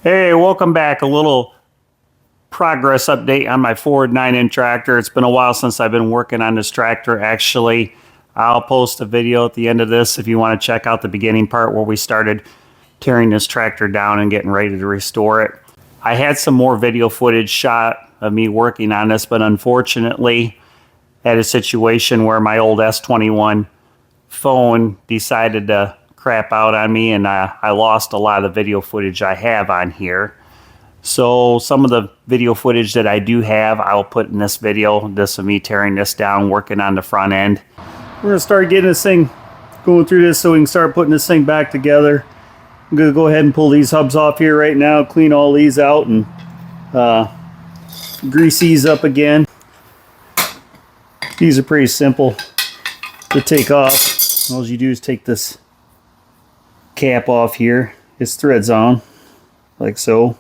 Hey, welcome back. A little progress update on my Ford 9-inch tractor. It's been a while since I've been working on this tractor. Actually, I'll post a video at the end of this if you want to check out the beginning part where we started tearing this tractor down and getting ready to restore it. I had some more video footage shot of me working on this, but unfortunately, had a situation where my old S21 phone decided to crap out on me, and I lost a lot of the video footage I have on here. So some of the video footage that I do have, I'll put in this video. This of me tearing this down, working on the front end. We're gonna start getting this thing going through this so we can start putting this thing back together. I'm gonna go ahead and pull these hubs off here right now, clean all these out, and grease these up again. These are pretty simple to take off. All you do is take this cap off here. It's threads on, like so.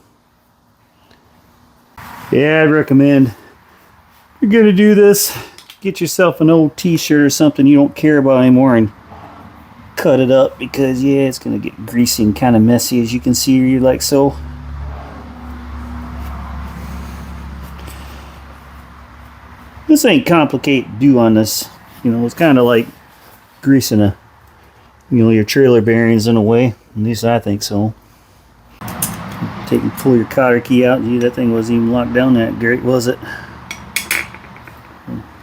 Yeah, I'd recommend, if you're gonna do this, get yourself an old t-shirt or something you don't care about anymore and cut it up, because yeah, it's gonna get greasy and kind of messy, as you can see here, like so. This ain't complicated to do on this. You know, it's kind of like greasing your trailer bearings in a way. At least I think so. Pull your cotter key out. Gee, that thing wasn't even locked down that great, was it?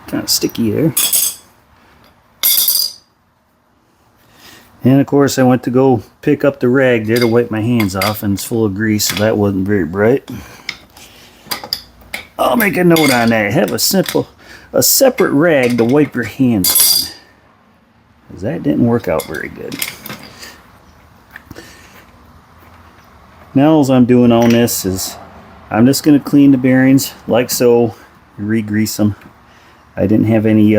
Kind of sticky there. And of course I went to go pick up the rag there to wipe my hands off, and it's full of grease, so that wasn't very bright. I'll make a note on that. Have a separate rag to wipe your hands on, because that didn't work out very good. Now all I'm doing on this is I'm just going to clean the bearings like so, re-grease them. I didn't have any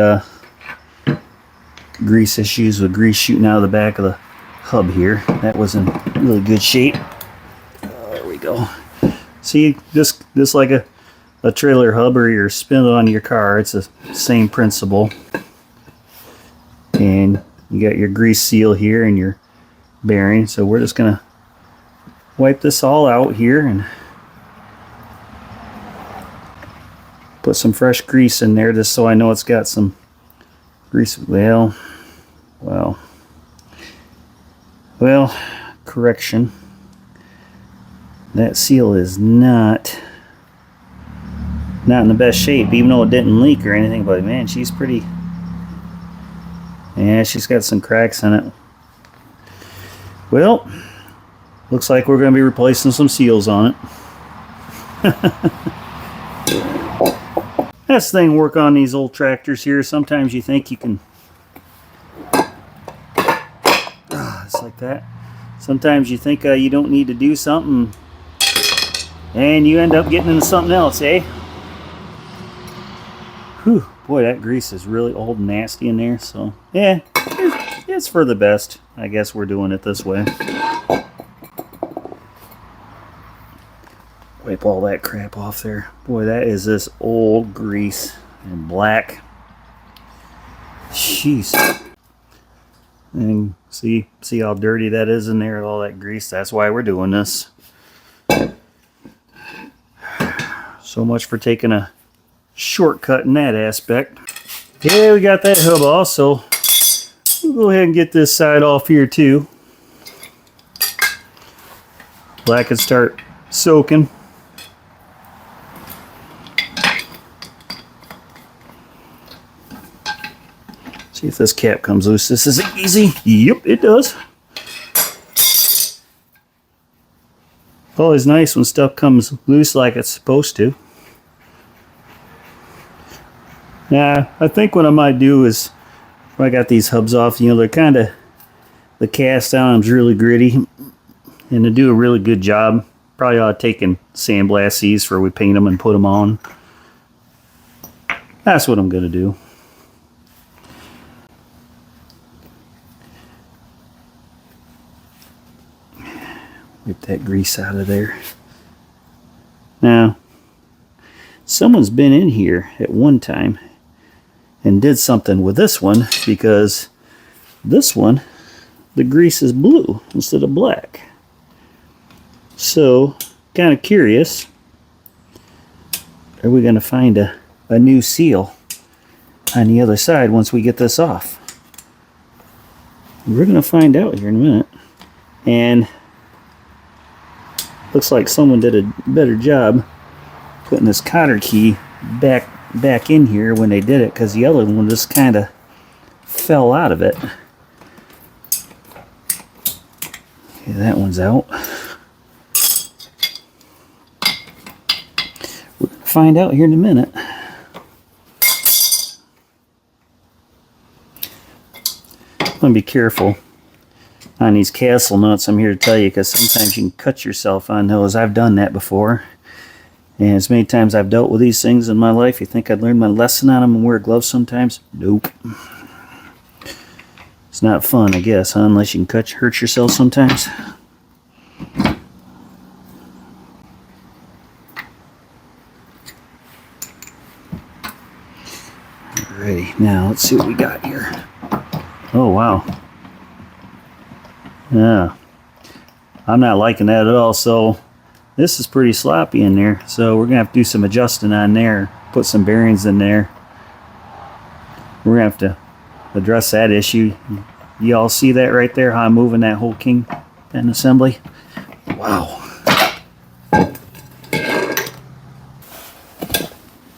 grease issues with grease shooting out of the back of the hub here. That was in really good shape. There we go. See, just like a trailer hub or your spindle on your car, it's the same principle. And you got your grease seal here and your bearing, so we're just going to wipe this all out here and put some fresh grease in there, just so I know it's got some grease. Well, correction, that seal is not in the best shape, even though it didn't leak or anything. But man, she's pretty, yeah, she's got some cracks in it. Well, looks like we're going to be replacing some seals on it. That's the thing, work on these old tractors here. Sometimes you think you can, it's like that. Sometimes you think you don't need to do something, and you end up getting into something else, eh? Whew, boy, that grease is really old and nasty in there. So yeah, it's for the best. I guess we're doing it this way. Wipe all that crap off there. Boy, that is this old grease and black. Jeez. And see how dirty that is in there, all that grease. That's why we're doing this. So much for taking a shortcut in that aspect. Yeah, we got that hub off, so we'll go ahead and get this side off here too. Black can start soaking. See if this cap comes loose. This is easy. Yep, it does. Always nice when stuff comes loose like it's supposed to. Now, I think what I might do is, when I got these hubs off, you know, they're kind of, the cast on them's really gritty, and to do a really good job, probably ought to take and sandblast these before we paint them and put them on. That's what I'm going to do. Get that grease out of there. Now, someone's been in here at one time and did something with this one, because this one, the grease is blue instead of black. So kind of curious. Are we going to find a new seal on the other side once we get this off? We're going to find out here in a minute. And looks like someone did a better job putting this cotter key back in here when they did it, because the other one just kind of fell out of it. Okay, that one's out. We're going to find out here in a minute. I'm going to be careful on these castle nuts, I'm here to tell you, because sometimes you can cut yourself on those. I've done that before. And as many times I've dealt with these things in my life, you think I'd learn my lesson on them and wear gloves sometimes? Nope. It's not fun, I guess, huh? Unless you can hurt yourself sometimes. Alrighty, now let's see what we got here. Oh, wow. Yeah. I'm not liking that at all, so this is pretty sloppy in there. So we're going to have to do some adjusting on there, put some bearings in there. We're going to have to address that issue. You all see that right there, how I'm moving that whole kingpin assembly? Wow.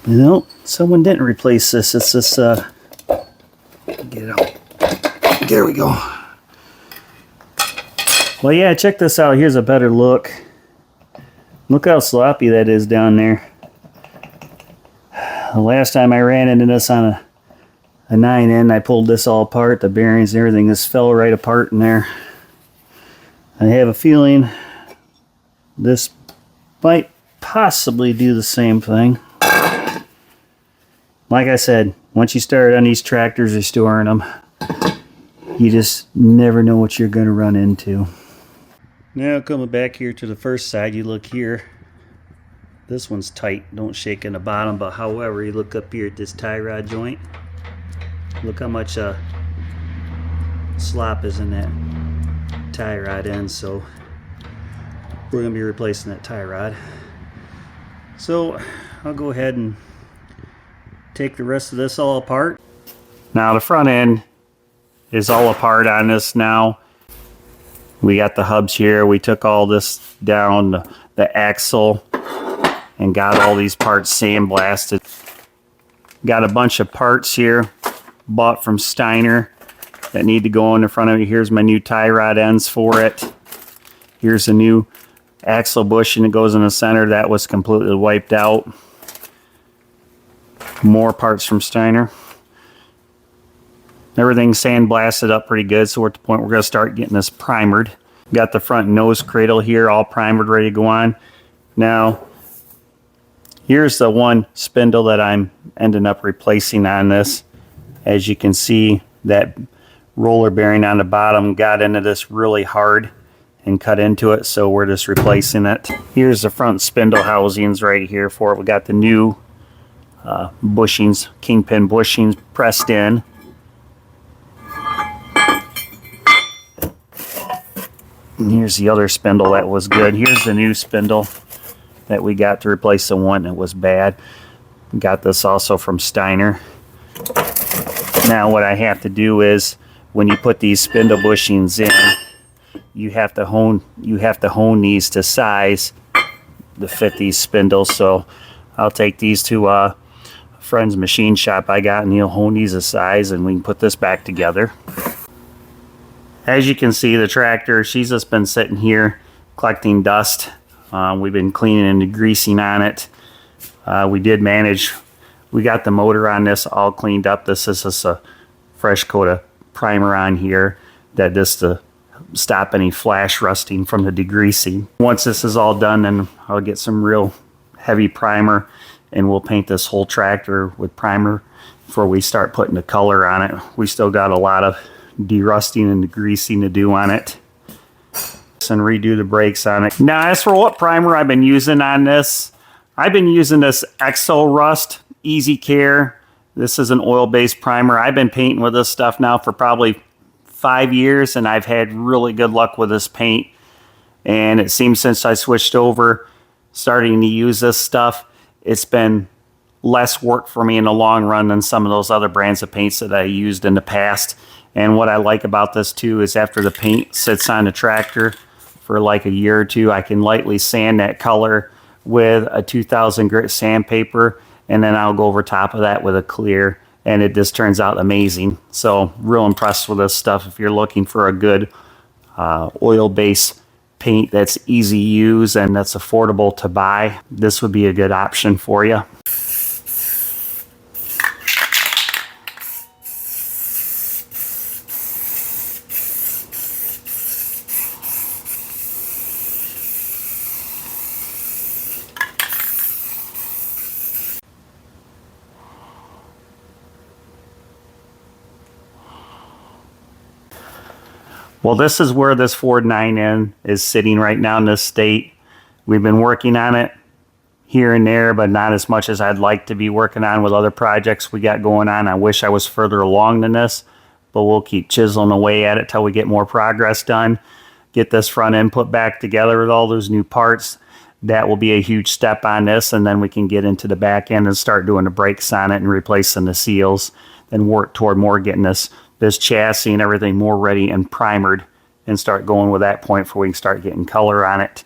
No, someone didn't replace this. It's this, get it out. There we go. Well, yeah, check this out. Here's a better look. Look how sloppy that is down there. The last time I ran into this on a 9N, I pulled this all apart. The bearings and everything just fell right apart in there. I have a feeling this might possibly do the same thing. Like I said, once you start on these tractors restoring them, you just never know what you're going to run into. Now coming back here to the first side, you look here. This one's tight, don't shake in the bottom, but however, you look up here at this tie rod joint. Look how much slop is in that tie rod end, so we're going to be replacing that tie rod. So I'll go ahead and take the rest of this all apart. Now the front end is all apart on this now. We got the hubs here. We took all this down, the axle, and got all these parts sandblasted. Got a bunch of parts here bought from Steiner that need to go in the front of it. Here's my new tie rod ends for it. Here's a new axle bushing that goes in the center. That was completely wiped out. More parts from Steiner. Everything's sandblasted up pretty good, so we're at the point we're going to start getting this primered. Got the front nose cradle here all primered, ready to go on. Now, here's the one spindle that I'm ending up replacing on this. As you can see, that roller bearing on the bottom got into this really hard and cut into it, so we're just replacing it. Here's the front spindle housings right here for it. We got the new bushings, kingpin bushings pressed in. And here's the other spindle that was good. Here's the new spindle that we got to replace the one that was bad. Got this also from Steiner. Now what I have to do is, when you put these spindle bushings in, you have to hone these to size to fit these spindles. So I'll take these to a friend's machine shop I got, and he'll hone these to size, and we can put this back together. As you can see, the tractor, she's just been sitting here collecting dust. We've been cleaning and degreasing on it. We got the motor on this all cleaned up. This is just a fresh coat of primer on here, that just to stop any flash rusting from the degreasing. Once this is all done, then I'll get some real heavy primer, and we'll paint this whole tractor with primer before we start putting the color on it. We still got a lot of derusting and degreasing to do on it, and redo the brakes on it. Now, as for what primer I've been using on this, I've been using this Exo Rust Easy Care. This is an oil-based primer. I've been painting with this stuff now for probably 5 years, and I've had really good luck with this paint. And it seems since I switched over starting to use this stuff, it's been less work for me in the long run than some of those other brands of paints that I used in the past. And what I like about this too is after the paint sits on the tractor for like a year or two, I can lightly sand that color with a 2000 grit sandpaper, and then I'll go over top of that with a clear, and it just turns out amazing. So real impressed with this stuff. If you're looking for a good oil-based paint that's easy to use and that's affordable to buy, this would be a good option for you. Well, this is where this Ford 9N is sitting right now in this state. We've been working on it here and there, but not as much as I'd like to be working on with other projects we got going on. I wish I was further along than this, but we'll keep chiseling away at it till we get more progress done. Get this front end put back together with all those new parts. That will be a huge step on this, and then we can get into the back end and start doing the brakes on it and replacing the seals, and work toward more getting this chassis and everything more ready and primered, and start going with that point before we can start getting color on it.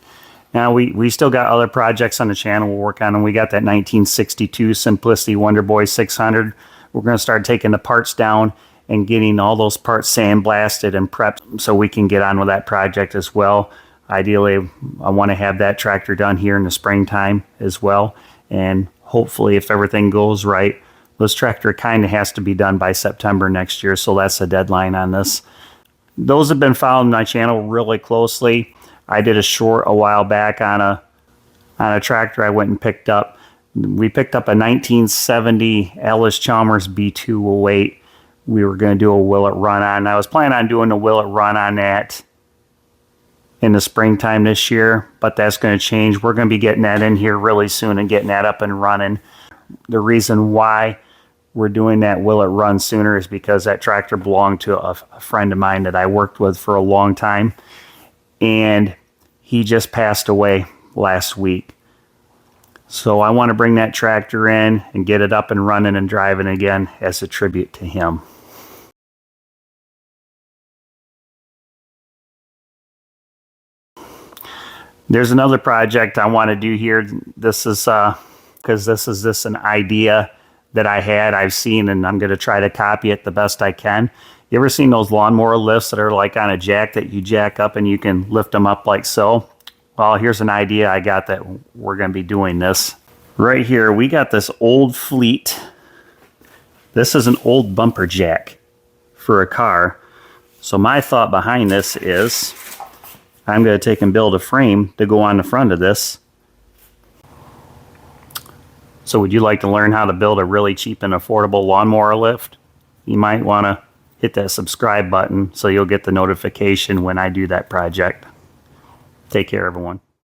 Now we still got other projects on the channel we'll work on, and we got that 1962 Simplicity Wonder Boy 600. We're going to start taking the parts down and getting all those parts sandblasted and prepped so we can get on with that project as well. Ideally, I want to have that tractor done here in the springtime as well, and hopefully if everything goes right, this tractor kind of has to be done by September next year, so that's the deadline on this. Those have been following my channel really closely. I did a short a while back on a tractor I went and picked up. We picked up a 1970 Ellis Chalmers B208. We were going to do a Will It Run on. I was planning on doing a Will It Run on that in the springtime this year, but that's going to change. We're going to be getting that in here really soon and getting that up and running. The reason why we're doing that Will It Run sooner is because that tractor belonged to a friend of mine that I worked with for a long time, and he just passed away last week. So I want to bring that tractor in and get it up and running and driving again as a tribute to him. There's another project I want to do here. This is because this is an idea that I've seen, and I'm going to try to copy it the best I can. You ever seen those lawnmower lifts that are like on a jack that you jack up and you can lift them up like so? Well, here's an idea I got that we're going to be doing this. Right here, we got this old Fleet. This is an old bumper jack for a car. So my thought behind this is I'm going to take and build a frame to go on the front of this. So would you like to learn how to build a really cheap and affordable lawnmower lift? You might want to hit that subscribe button so you'll get the notification when I do that project. Take care, everyone.